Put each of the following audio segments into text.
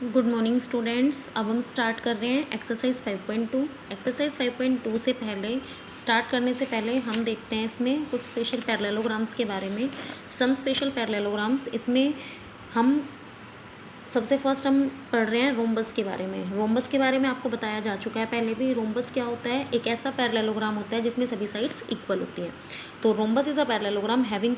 Good morning students. अब हम start कर रहे हैं एक्सरसाइज 5.2। एक्सरसाइज 5.2 से पहले स्टार्ट करने से पहले हम देखते हैं इसमें कुछ स्पेशल पैरेललोग्राम्स के बारे में। सम स्पेशल पैरेललोग्राम्स, इसमें हम सबसे फर्स्ट हम पढ़ रहे हैं रोम्बस के बारे में। रोम्बस के बारे में आपको बताया जा चुका है पहले भी। रोम्बस क्या होता है? एक ऐसा पैरेललोग्राम होता है जिसमें सभी साइड्स इक्वल होती हैं। तो rhombus is a parallelogram having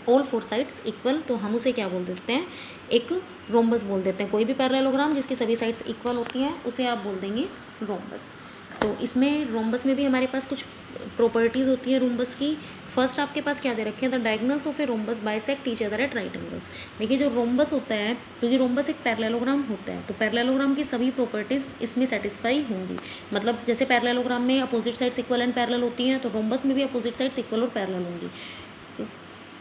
all four sides equal. तो हम उसे क्या बोल देते हैं? एक रोम्बस बोल देते हैं। कोई भी पैरेललोग्राम जिसकी सभी साइड्स इक्वल होती हैं उसे आप बोल देंगे रोम्बस। तो इसमें रोम्बस में भी हमारे पास कुछ प्रॉपर्टीज़ होती हैं रोम्बस की। फर्स्ट आपके पास क्या दे रखे हैं? The diagonals of a rhombus bisect each other at right angles. देखिए जो रोम्बस होता है, क्योंकि रोम्बस एक पैरेललोग्राम होता है, तो पैरेललोग्राम की सभी प्रॉपर्टीज़ इसमें सेटिस्फाई होंगी। मतलब जैसे पैरेललोग्राम में opposite sides equal and parallel होती हैं, तो रोम्बस में भी अपोजिट साइड्स इक्वल और पैरेलल होंगी।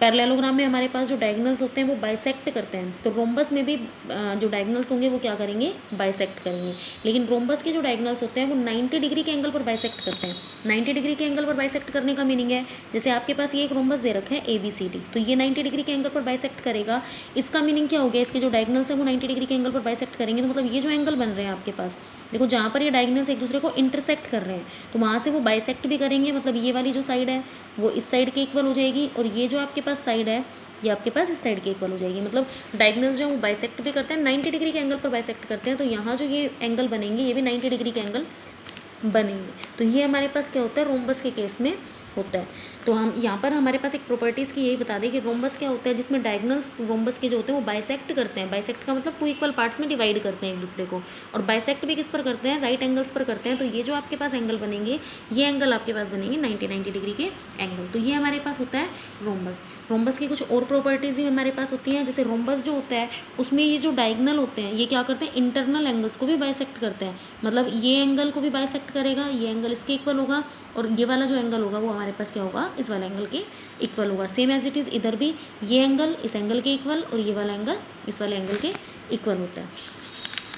पैरेललोग्राम में हमारे पास जो डायगोनल्स होते हैं वो बाइसेक्ट करते हैं, तो रोम्बस में भी जो डायगोनल्स होंगे वो क्या करेंगे? बाइसेक्ट करेंगे। लेकिन रोम्बस के जो डायगोनल्स होते हैं वो 90 डिग्री के एंगल पर बाइसेक्ट करते हैं। 90 डिग्री के एंगल पर बाइसेक्ट करने का मीनिंग है, जैसे आपके पास ये एक रोम्बस दे रखा है ABCD, तो ये 90 डिग्री के एंगल पर बाइसेक्ट करेगा। इसका मीनिंग क्या हो गया? इसके जो डायगोनल्स हैं वो 90 डिग्री के एंगल पर बाइसेक्ट करेंगे, तो मतलब ये जो एंगल बन रहे हैं आपके पास, देखो जहाँ पर ये डायगोनल्स एक दूसरे को इंटरसेक्ट कर रहे हैं, तो वहाँ से वो बाइसेक्ट भी करेंगे। मतलब ये वाली जो साइड है वो इस साइड के इक्वल हो जाएगी, और ये जो आपके पास साइड है ये आपके पास इस साइड के इक्वल हो जाएगी। मतलब डायगोनल्स जो है वो बाइसेक्ट भी करते हैं, 90 डिग्री के एंगल पर बाइसेक्ट करते हैं। तो यहाँ जो ये एंगल बनेंगे ये भी 90 डिग्री के एंगल बनेंगे। तो ये हमारे पास क्या होता है? रोम्बस के केस में होता है। तो हम यहाँ पर हमारे पास एक प्रॉपर्टीज़ की यही बता दें कि रोम्बस क्या होता है, जिसमें डायगोनल्स रोम्बस के जो होते हैं वो बाइसेक्ट करते हैं। बाइसेक्ट का मतलब टू इक्वल पार्ट्स में डिवाइड करते हैं एक दूसरे को, और बाइसेक्ट भी किस पर करते हैं? राइट एंगल्स पर करते हैं। तो ये जो आपके पास एंगल बनेंगे, ये एंगल आपके पास बनेंगे 90 डिग्री के एंगल। तो ये हमारे पास होता है रोम्बस। रोम्बस की कुछ और प्रॉपर्टीज़ भी हमारे पास होती हैं, जैसे रोम्बस जो होता है उसमें ये जो डायगोनल होते हैं ये क्या करते हैं? इंटरनल एंगल्स को भी बाइसेक्ट करते हैं। मतलब ये एंगल को भी बाइसेक्ट करेगा, ये एंगल इसके इक्वल होगा, और ये वाला जो एंगल होगा वो हमारे पास क्या होगा? इस वाले एंगल के इक्वल होगा। सेम एज इट इज़ इधर भी ये एंगल इस एंगल के इक्वल और ये वाला एंगल इस वाले एंगल के इक्वल होता है।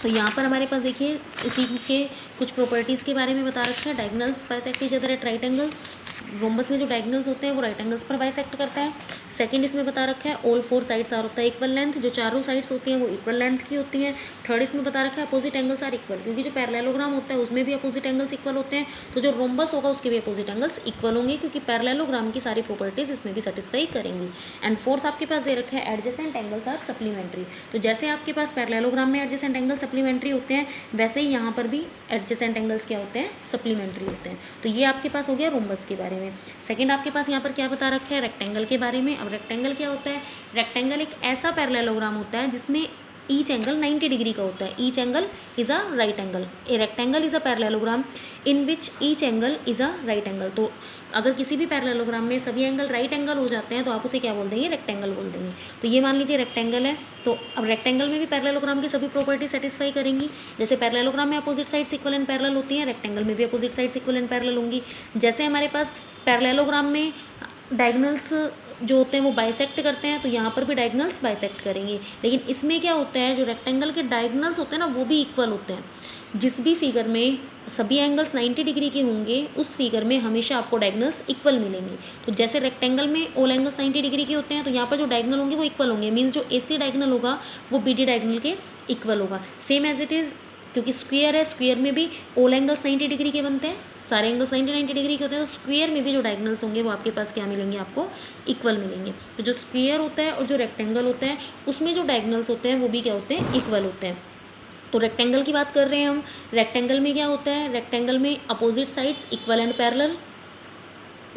तो यहाँ पर हमारे पास देखिए इसी के कुछ प्रॉपर्टीज़ के बारे में बता रखा है। Diagonals bisect each other at right angles. Rhombus में जो डायगोनल्स होते हैं वो राइट एंगल्स पर बाइसेक्ट करता है। सेकंड इसमें बता रखा है all four sides are of the equal length. जो चारों साइड्स होती हैं वो इक्वल लेंथ की होती हैं। थर्ड इसमें बता रखा है अपोजिट एंगल्स आर इक्वल, क्योंकि जो पैरेललोग्राम होता है उसमें भी अपोजिट एंगल्स इक्वल होते हैं, तो जो रोम्बस होगा उसके भी अपोजिट एंगल्स इक्वल होंगे, क्योंकि पैरेललोग्राम की सारी प्रॉपर्टीज़ इसमें भी सेटिस्फाई करेंगी। एंड फोर्थ आपके पास दे रखा है एडजेसेंट एंगल्स आर सप्लीमेंट्री। तो जैसे आपके पास पैरेललोग्राम में एडजेसेंट एंगल सप्लीमेंट्री होते हैं, वैसे ही यहाँ पर भी एडजेसेंट एंगल्स क्या होते हैं? सप्लीमेंट्री होते हैं। तो ये आपके पास हो गया रोम्बस के बारे में। सेकंड आपके पास यहाँ पर क्या बता रखा है? रेक्टेंगल के बारे में। अब रेक्टेंगल क्या होता है? रेक्टेंगल एक ऐसा पैरेललोग्राम होता है जिसमें ईच एंगल 90 डिग्री का होता है। Each angle is a right angle. A rectangle is a parallelogram in which each angle is a right angle. तो अगर किसी भी पैरेललोग्राम में सभी एंगल राइट एंगल हो जाते हैं तो आप उसे क्या बोल देंगे? रेक्टेंगल बोल देंगे। तो ये मान लीजिए रेक्टेंगल है, तो अब रेक्टेंगल में भी पैरेललोग्राम की सभी प्रॉपर्टी सेटिस्फाई करेंगी। जैसे पैरेललोग्राम में opposite sides equal and parallel होती हैं, रेक्टेंगल में भी opposite sides equal and parallel होंगी। जैसे हमारे पास पैरेललोग्राम में डायगोनल्स जो होते हैं वो बाइसेक्ट करते हैं, तो यहाँ पर भी डायगोनल्स बाइसेक्ट करेंगे। लेकिन इसमें क्या होता है? जो रेक्टेंगल के डायगोनल्स होते हैं ना वो भी इक्वल होते हैं। जिस भी फिगर में सभी एंगल्स 90 डिग्री के होंगे उस फिगर में हमेशा आपको डायगोनल्स इक्वल मिलेंगे। तो जैसे रेक्टेंगल में ऑल एंगल्स 90 डिग्री के होते हैं, तो यहाँ पर जो डायगोनल होंगे वो इक्वल होंगे। मीन्स जो AC डायगोनल होगा वो BD डायगोनल के इक्वल होगा। सेम एज इट इज़, क्योंकि स्क्वायर है, स्क्वायर में भी ऑल एंगल्स 90 डिग्री के बनते हैं, सारे एंगल्स 90 डिग्री के होते हैं, तो स्क्वायर में भी जो डायगोनल्स होंगे वो आपके पास क्या मिलेंगे? आपको इक्वल मिलेंगे। तो जो स्क्वायर होता है और जो रेक्टेंगल होता है उसमें जो डायगोनल्स होते हैं वो भी क्या होते हैं? इक्वल होते हैं। तो रेक्टेंगल की बात कर रहे हैं हम। रेक्टेंगल में क्या होता है? रेक्टेंगल में opposite sides equal and parallel,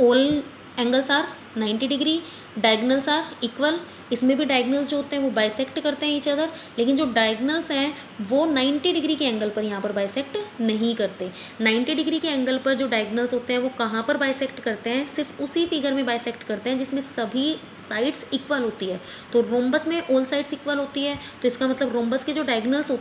all angles are 90 degree, diagonals are equal. इसमें भी डायगोनल्स जो होते हैं वो बाइसेक्ट करते हैं ईच अदर, लेकिन जो डायगोनल्स हैं वो 90 डिग्री के एंगल पर यहाँ पर बाइसेक्ट नहीं करते। 90 डिग्री के एंगल पर जो डायगोनल्स होते हैं वो कहाँ पर बाइसेक्ट करते हैं? सिर्फ उसी फिगर में बाइसेक्ट करते हैं जिसमें सभी साइड्स इक्वल होती है। तो रोम्बस में ऑल साइड्स इक्वल होती है, तो इसका मतलब रोम्बस के जो डायगोनल्स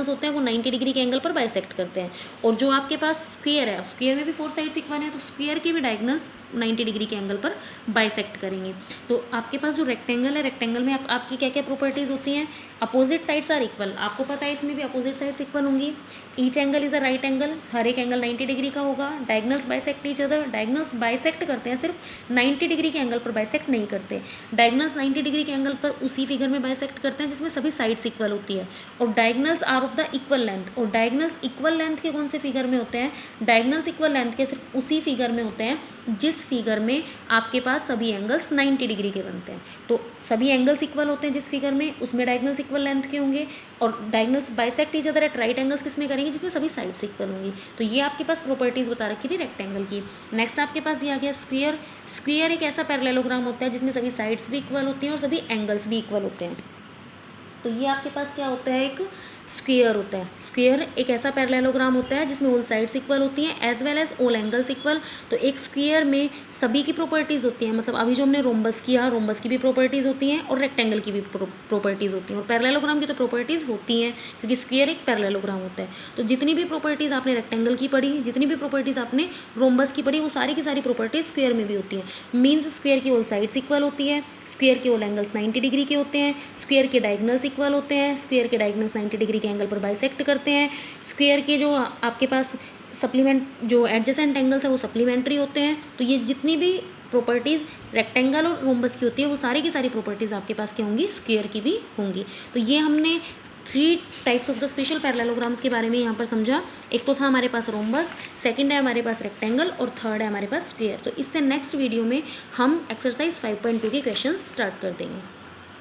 होते हैं वो 90 डिग्री के एंगल पर बाइसेक्ट करते हैं। और जो आपके पास स्क्वायर है, स्क्वायर में भी फोर साइड्स इक्वल है, तो स्क्वायर के भी डायगोनल्स 90 डिग्री के एंगल पर बाइसेक्ट करेंगे। तो आपके पास जो रेक्टेंगल है, रेक्टेंगल में आपकी क्या क्या प्रॉपर्टीज़ होती हैं? अपोजिट साइड्स आर इक्वल, आपको पता है इसमें भी अपोजिट साइड्स इक्वल होंगी। Each angle is a right angle, हर एक एंगल 90 डिग्री का होगा। Diagonals bisect each other, diagonals bisect करते हैं, सिर्फ 90 डिग्री के एंगल पर बाइसेक्ट नहीं करते। डायगनल्स 90 डिग्री के एंगल पर उसी फिगर में बाइसेक्ट करते हैं जिसमें सभी साइड्स इक्वल होती है। और diagonals are of the equal length, और डायगनल्स इक्वल लेंथ के कौन से फिगर में होते हैं? डायगनल्स इक्वल लेंथ के सिर्फ उसी फिगर में होते हैं जिस फिगर में आपके पास सभी एंगल्स 90 डिग्री के बनते हैं। तो सभी एंगल्स इक्वल होते हैं जिस फिगर में, उसमें डायगनल्स इक्वल लेंथ के होंगे। और diagonals bisect each other at right angles किस में करेंगे? जिसमें सभी साइड्स इक्वल होंगी। तो ये आपके पास प्रॉपर्टीज बता रखी थी रेक्टेंगल की। नेक्स्ट आपके पास दिया गया स्क्वायर। स्क्वायर एक ऐसा पैरेललोग्राम होता है जिसमें सभी साइड्स भी इक्वल होती हैं और सभी एंगल्स भी इक्वल होते हैं। तो ये आपके पास क्या होता है? एक स्क्वायर होता है। स्क्वायर एक ऐसा पैरेललोग्राम होता है जिसमें ऑल साइड्स इक्वल होती हैं as well as all angles equal. तो एक स्क्वायर में सभी की प्रॉपर्टीज़ होती हैं, मतलब अभी जो हमने रोम्बस किया, रोम्बस की भी प्रॉपर्टीज़ होती हैं और रेक्टेंगल की भी प्रॉपर्टीज़ होती हैं, और पैरेललोग्राम की तो प्रॉपर्टीज़ होती हैं क्योंकि स्क्वायर एक पैरेललोग्राम होता है। तो जितनी भी प्रॉपर्टीज़ आपने रेक्टेंगल की पढ़ी, जितनी भी प्रॉपर्टीज़ आपने रोम्बस की पढ़ी, वो सारी की सारी प्रॉपर्टीज़ स्क्वायर में भी होती हैं। मीन्स स्क्वायर की ऑल साइड्स इक्वल होती है, स्क्वायर के ऑल एंगल्स 90 डिग्री के होते हैं, स्क्वायर के डायगनल्स इक्वल होते हैं, स्क्वायर के डायगनल्स 90 डिग्री के एंगल पर बाइसेक्ट करते हैं, स्क्वायर के जो आपके पास सप्लीमेंट जो एडजेसेंट एंगल्स है वो सप्लीमेंट्री होते हैं। तो ये जितनी भी प्रॉपर्टीज़ रेक्टेंगल और रोम्बस की होती है वो सारी की सारी प्रॉपर्टीज़ आपके पास क्या होंगी? स्क्वायर की भी होंगी। तो ये हमने 3 types of the special parallelograms के बारे में यहाँ पर समझा। एक तो था हमारे पास रोम्बस, सेकंड है हमारे पास रेक्टेंगल और थर्ड है हमारे पास स्क्वायर। तो इससे नेक्स्ट वीडियो में हम एक्सरसाइज 5.2 के क्वेश्चन स्टार्ट कर देंगे।